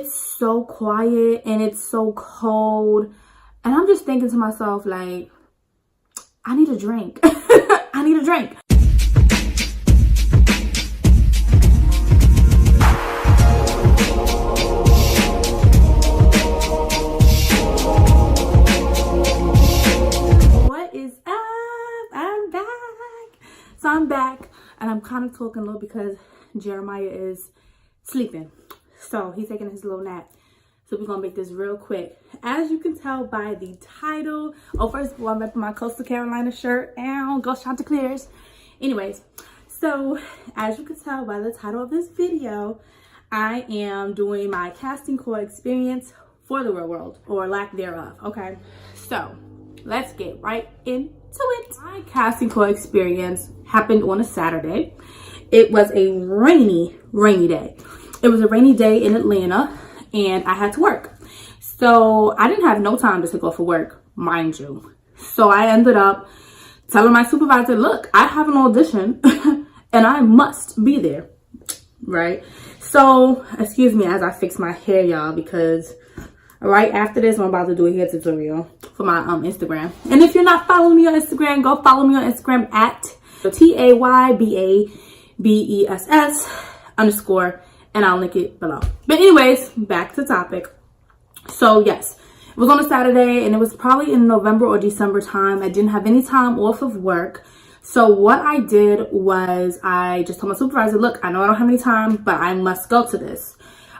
it's so quiet and it's so cold. And I'm just thinking to myself, like, I need a drink. I need a drink. What is up? I'm back. So I'm back, and I'm kind of talking low because Jeremiah is sleeping. So he's taking his little nap. So we're gonna make this real quick. As you can tell by the title, first of all, I'm wearing my Coastal Carolina shirt and go Chanticleers. Anyways, so as you can tell by the title of this video, I am doing my casting call experience for the real world, or lack thereof. Okay, so let's get right into it. My casting call experience happened on a Saturday. It was a rainy day. It was a rainy day in Atlanta, and I had to work. So I didn't have no time to take off for work, mind you. So I ended up telling my supervisor, look, I have an audition and I must be there, right? So, excuse me as I fix my hair, y'all, because right after this, I'm about to do a hair tutorial for my Instagram. And if you're not following me on Instagram, go follow me on Instagram at TAYBABESS_, and I'll link it below. But anyways, back to topic. So yes, it was on a Saturday, and it was probably in November or December time. I didn't have any time off of work. So what I did was I just told my supervisor, look, I know I don't have any time, but I must go to this.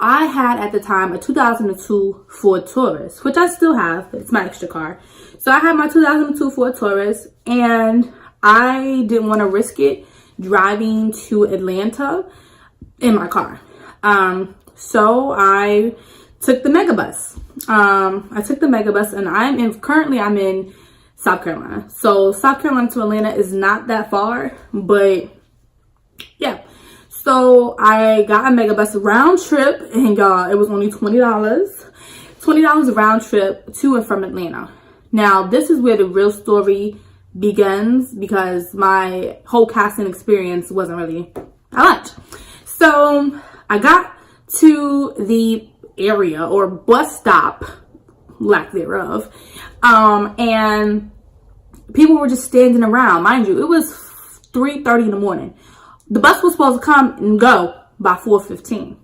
I had at the time a 2002 Ford Taurus, which I still have, but it's my extra car. So I had my 2002 Ford Taurus, and I didn't want to risk it driving to Atlanta in my car. So I took the Megabus. And currently I'm in South Carolina. So South Carolina to Atlanta is not that far, but yeah. So I got a Megabus round trip, and y'all, it was only $20. $20 round trip to and from Atlanta. Now, this is where the real story begins, because my whole casting experience wasn't really that much. So I got to the area, or bus stop, lack thereof, and people were just standing around. Mind you, it was 3:30 in the morning. The bus was supposed to come and go by 4:15.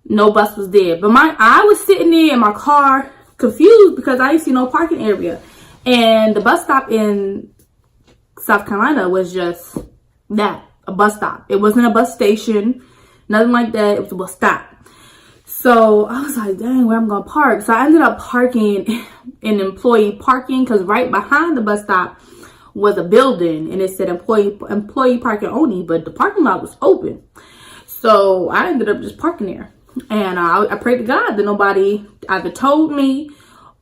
No bus was there, but I was sitting there in my car confused because I didn't see no parking area, and the bus stop in South Carolina was just that, a bus stop. It wasn't a bus station, nothing like that. It was a bus stop. So I was like, dang, where I'm gonna park? So I ended up parking in employee parking, because right behind the bus stop was a building, and it said employee parking only, but the parking lot was open. So I ended up just parking there, and I prayed to God that nobody either told me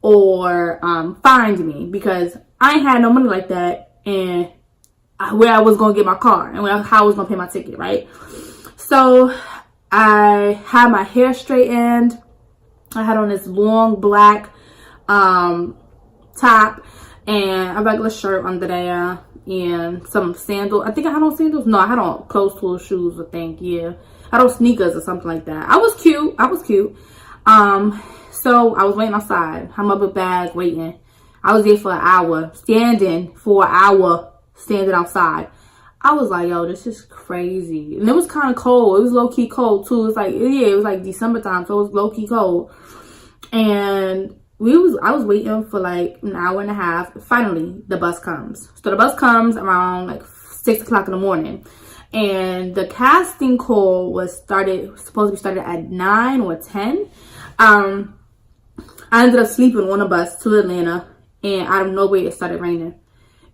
or fined me, because I ain't had no money like that, and where I was gonna get my car, and how I was gonna pay my ticket, right? So I had my hair straightened. I had on this long black top and a regular shirt under there, and some sandals. I think I had on sandals. No, I had on closed-toe shoes, I think. Yeah, I had on sneakers or something like that. I was cute. So I was waiting outside. I'm up with bag waiting. I was there for an hour, standing outside. I was like, yo, this is crazy. And it was kind of cold. It was low-key cold, too. It's like, yeah, it was like December time, so it was low-key cold. And I was waiting for like an hour and a half. Finally, the bus comes. So the bus comes around like 6 o'clock in the morning. And the casting call was supposed to be started at 9 or 10. I ended up sleeping on a bus to Atlanta, and out of nowhere, it started raining.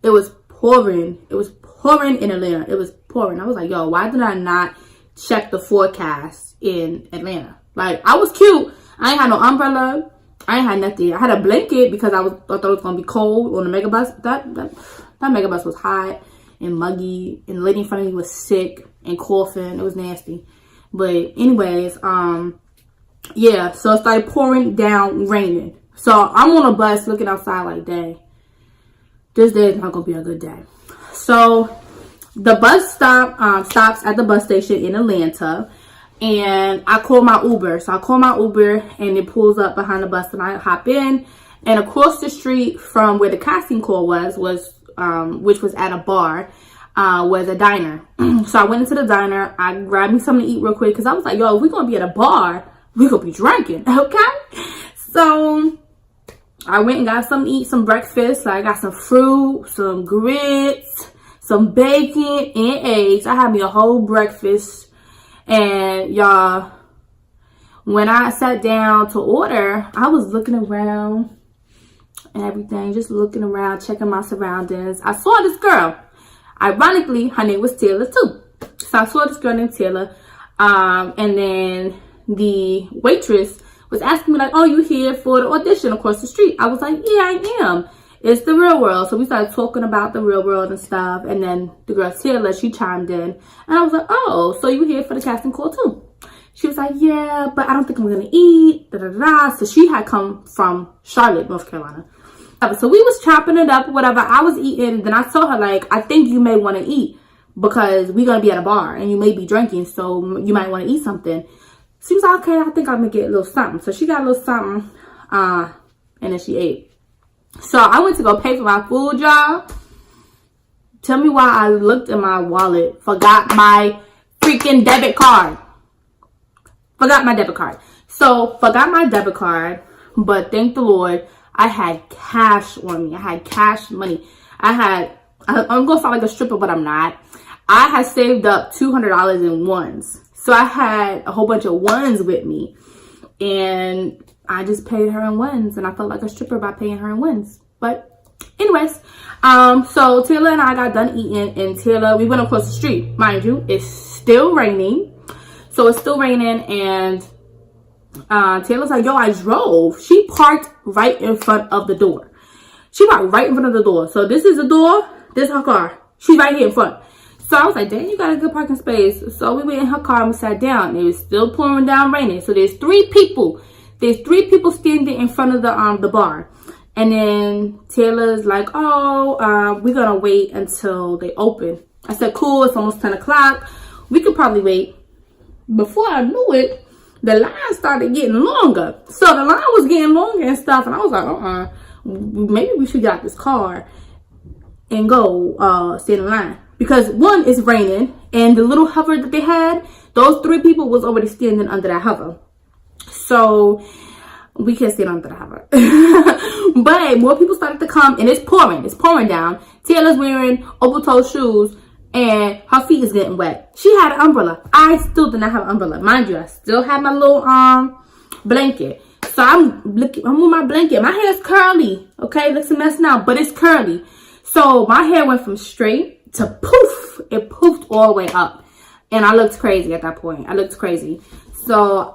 It was pouring. It was pouring in Atlanta. It was pouring. I was like, yo, why did I not check the forecast in Atlanta? Like, I was cute. I ain't had no umbrella. I ain't had nothing. I had a blanket because I thought it was gonna be cold on the Megabus. That Megabus was hot and muggy, and the lady in front of me was sick and coughing. It was nasty. But anyways, yeah. So it started pouring down, raining. So I'm on a bus looking outside like, dang, this day is not gonna be a good day. So the bus stops at the bus station in Atlanta, and I call my Uber. So I call my Uber, and it pulls up behind the bus, and I hop in. And across the street from where the casting call was which was at a bar, was a diner. So I went into the diner. I grabbed me something to eat real quick because I was like, yo, if we're gonna be at a bar, we're gonna be drinking, okay? So I went and got something to eat, some breakfast. So I got some fruit, some grits, some bacon, and eggs. I had me a whole breakfast. And y'all, when I sat down to order, I was looking around and everything, just looking around, checking my surroundings. I saw this girl. Ironically, her name was Taylor too. So I saw this girl named Taylor. And then the waitress was asking me like, oh, you here for the audition across the street? I was like, yeah, I am. It's The Real World. So we started talking about The Real World and stuff. And then the girl Taylor, she chimed in. And I was like, oh, so you here for the casting call too? She was like, yeah, but I don't think I'm going to eat. Da, da, da. So she had come from Charlotte, North Carolina. So we was chopping it up, whatever. I was eating. Then I told her, like, I think you may want to eat because we're going to be at a bar and you may be drinking. So you might want to eat something. She was like, okay, I think I'm going to get a little something. So she got a little something. And then she ate. So I went to go pay for my food, y'all. Tell me why I looked in my wallet, forgot my freaking debit card. Forgot my debit card. So, forgot my debit card, but thank the Lord, I had cash on me. I had cash money. I'm going to sound like a stripper, but I'm not. I had saved up $200 in ones. So, I had a whole bunch of ones with me. And I just paid her in ones, and I felt like a stripper by paying her in ones. But anyways, so Taylor and I got done eating, and Taylor, we went across the street. Mind you, it's still raining. So it's still raining, and Taylor's like, yo, I drove. She parked right in front of the door. She parked right in front of the door. So this is the door, this is her car. She's right here in front. So I was like, dang, you got a good parking space. So we went in her car and we sat down. It was still pouring down raining. So there's three people. There's three people standing in front of the bar. And then Taylor's like, oh, we're going to wait until they open. I said, cool, it's almost 10 o'clock. We could probably wait. Before I knew it, the line started getting longer. So the line was getting longer and stuff. And I was like, maybe we should get out this car and go stand in line. Because one, it's raining, and the little hover that they had, those three people was already standing under that hover. So we can't stand under the hover. But more people started to come, and it's pouring down. Taylor's wearing open-toe shoes, and her feet is getting wet. She had an umbrella. I still did not have an umbrella. Mind you, I still had my little blanket. So I'm with my blanket. My hair is curly. Okay, looks a mess now, but it's curly. So my hair went from straight to poof. It poofed all the way up. And I looked crazy at that point. I looked crazy. So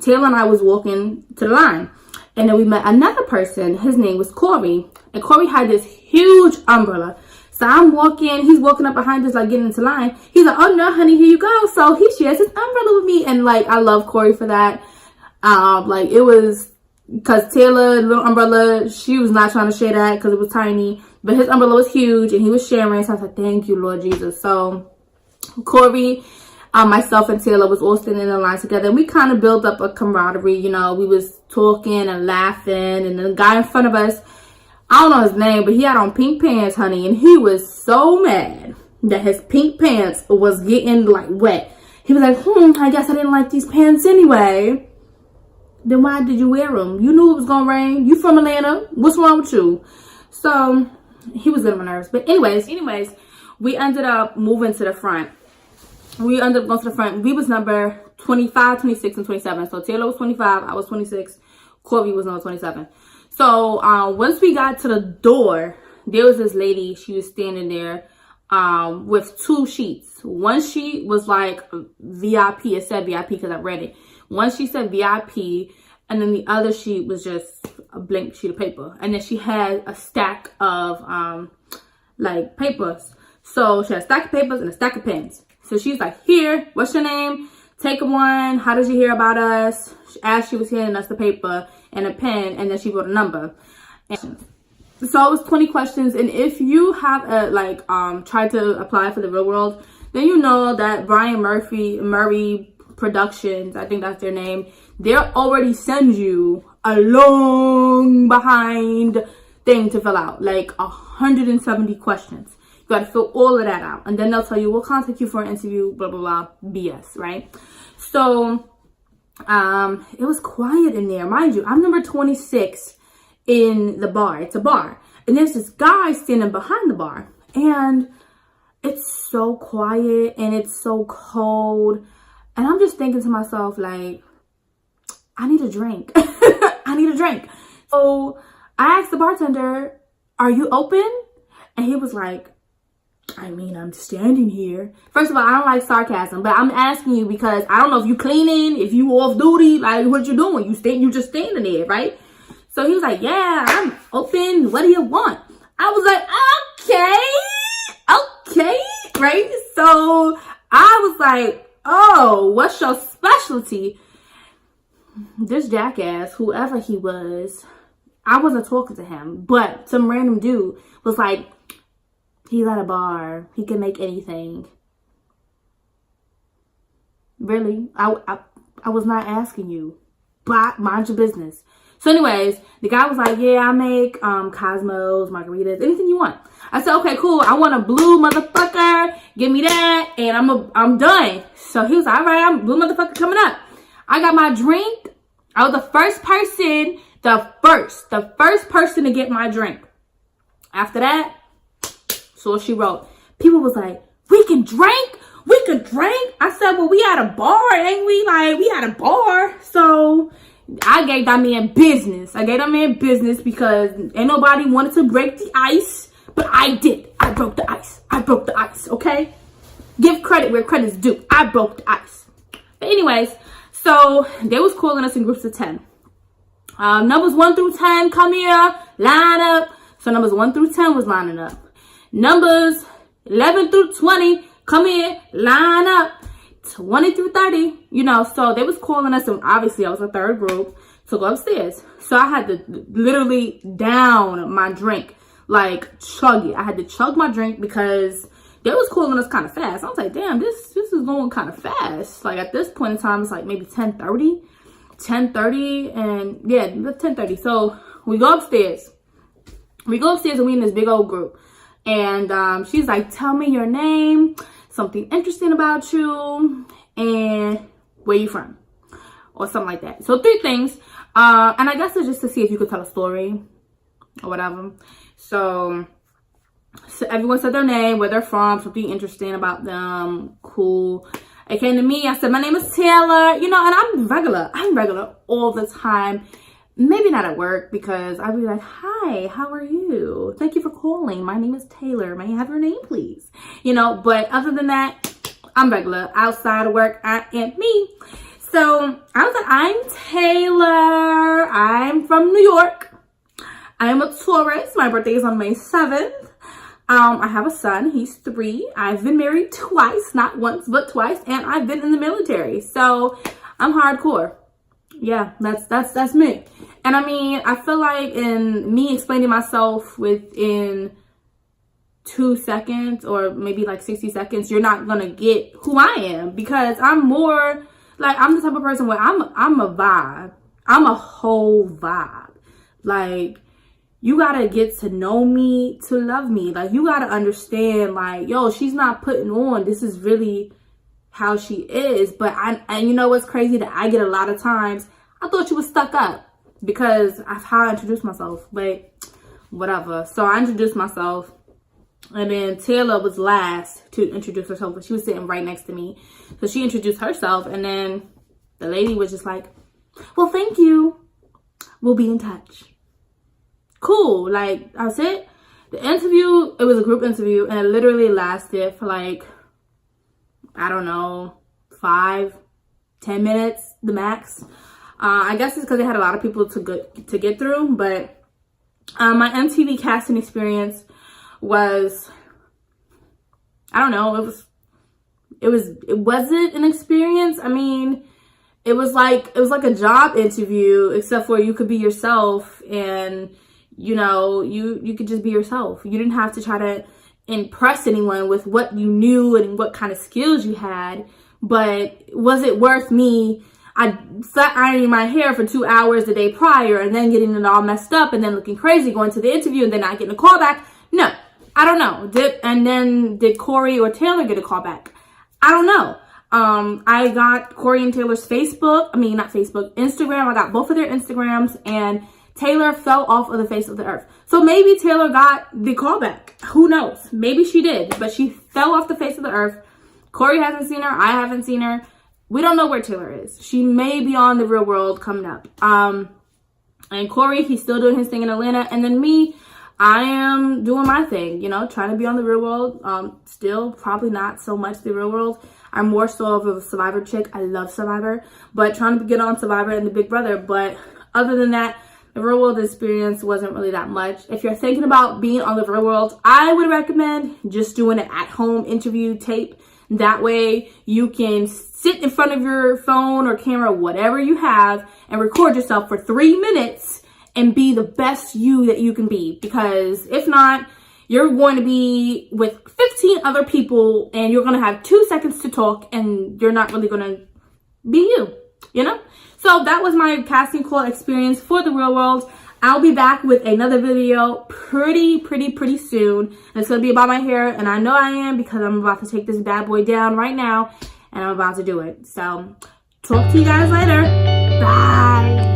Taylor and I was walking to the line. And then we met another person. His name was Corey. And Corey had this huge umbrella. So I'm walking. He's walking up behind us, like getting into line. He's like, oh no, honey, here you go. So he shares his umbrella with me. And like, I love Corey for that. Like it was, because Taylor, little umbrella, she was not trying to share that because it was tiny. But his umbrella was huge and he was sharing. So I was like, thank you, Lord Jesus. So Corey, myself and Taylor was all standing in line together. And we kind of built up a camaraderie. You know, we was talking and laughing. And the guy in front of us, I don't know his name, but he had on pink pants, honey. And he was so mad that his pink pants was getting like wet. He was like, I guess I didn't like these pants anyway. Then why did you wear them? You knew it was going to rain. You from Atlanta. What's wrong with you? So he was getting on my nerves. But anyways, we ended up moving to the front. We ended up going to the front. We was number 25, 26, and 27. So Taylor was 25. I was 26. Corey was number 27. So once we got to the door, there was this lady. She was standing there with two sheets. One sheet was like VIP. It said VIP because I read it. One sheet said VIP, and then the other sheet was just a blank sheet of paper. And then she had a stack of like papers. So she had a stack of papers and a stack of pens. So she's like, here, what's your name? Take one. How did you hear about us? As she was handing us the paper and a pen, and then she wrote a number. And so it was 20 questions. And if you have tried to apply for The Real World, then you know that Brian Murray Productions, I think that's their name, they'll already send you a long behind thing to fill out, like 170 questions. You gotta fill all of that out, and then they'll tell you we'll contact you for an interview, blah blah blah, BS, right? So it was quiet in there, mind you. I'm number 26 in the bar. It's a bar, and there's this guy standing behind the bar, and it's so quiet and it's so cold, and I'm just thinking to myself, like, I need a drink. I need a drink. So I asked the bartender, are you open? And he was like, I mean, I'm standing here. First of all, I don't like sarcasm, but I'm asking you because I don't know if you cleaning, if you off duty, like what you doing. You just standing there, right? So he was like, yeah, I'm open. What do you want? I was like, okay, right? So I was like, oh, what's your specialty? This jackass, whoever he was, I wasn't talking to him, but some random dude was like, he's at a bar, he can make anything. Really? I was not asking you, but mind your business. So anyways, the guy was like, yeah, I make Cosmos, margaritas, anything you want. I said, okay, cool. I want a blue motherfucker. Give me that, and I'm done. So he was like, all right, I'm blue motherfucker coming up. I got my drink. I was the first person to get my drink. After that, so she wrote, people was like, we can drink. I said, well, we at a bar, ain't we? Like, we at a bar. So I gave that man business. Because ain't nobody wanted to break the ice, but I did. I broke the ice, okay? Give credit where credit's due. I broke the ice. But anyways, so they was calling us in groups of 10. Numbers 1 through 10, come here, line up. So numbers 1 through 10 was lining up. Numbers 11 through 20, come here, line up. 20 through 30, so they was calling us, and obviously I was a third group to go upstairs. So I had to literally down my drink, like chug it. I had to chug my drink because they was calling us kind of fast. I was like, damn, this is going kind of fast. Like at this point in time, it's like maybe 10:30, and yeah, 10:30. So we go upstairs. And we in this big old group. And she's like, tell me your name, something interesting about you, and where you from, or something like that. So 3 things. And I guess it's just to see if you could tell a story or whatever. So everyone said their name, where they're from, something interesting about them. Cool. It came to me. I said, my name is Taylor, and I'm regular all the time. Maybe not at work, because I'd be like, hi, how are you? Thank you for calling. My name is Taylor. May I have your name, please? But other than that, I'm regular. Outside of work, I am me. So I was like, I'm Taylor. I'm from New York. I am a Taurus. My birthday is on May 7th. I have a son. He's 3. I've been married twice, not once, but twice. And I've been in the military. So I'm hardcore. Yeah, that's me. And I mean, I feel like in me explaining myself within 2 seconds or maybe like 60 seconds, you're not gonna get who I am, because I'm more like, I'm the type of person where I'm a vibe. I'm a whole vibe. Like, you gotta get to know me to love me. Like, you gotta understand, like, yo, she's not putting on. This is really how she is. But and you know what's crazy, that I get a lot of times, I thought you was stuck up because of how I introduced myself, but whatever. So I introduced myself, and then Taylor was last to introduce herself, but she was sitting right next to me. So she introduced herself, and then the lady was just like, well, thank you. We'll be in touch. Cool. Like, that's it. The interview, it was a group interview, and it literally lasted for like, I don't know, 5-10 minutes, the max. I guess it's because they had a lot of people to get through, but my MTV casting experience was, I don't know, it wasn't an experience. I mean, it was like a job interview, except for you could be yourself, and you could just be yourself. You didn't have to try to impress anyone with what you knew and what kind of skills you had. but was it worth me? I sat ironing my hair for 2 hours the day prior and then getting it all messed up and then looking crazy going to the interview and then not getting a call back. No, I don't know. Did Corey or Taylor get a call back? I don't know. I got Corey and Taylor's Instagram. I got both of their Instagrams, and Taylor fell off of the face of the earth. So maybe Taylor got the call back. Who knows? Maybe she did, but she fell off the face of the earth. Corey hasn't seen her. I haven't seen her. We don't know where Taylor is. She may be on The Real World coming up. And Corey, he's still doing his thing in Atlanta. And then me, I am doing my thing, trying to be on The Real World. Still probably not so much The Real World. I'm more so of a Survivor chick. I love Survivor, but trying to get on Survivor and the Big Brother. But other than that, the Real World experience wasn't really that much. If you're thinking about being on The Real World, I would recommend just doing an at-home interview tape. That way you can sit in front of your phone or camera, whatever you have, and record yourself for 3 minutes and be the best you that you can be. Because if not, you're going to be with 15 other people and you're going to have 2 seconds to talk and you're not really going to be you, So that was my casting call experience for The Real World. I'll be back with another video pretty soon. And it's going to be about my hair, and I know I am because I'm about to take this bad boy down right now and I'm about to do it. So talk to you guys later. Bye.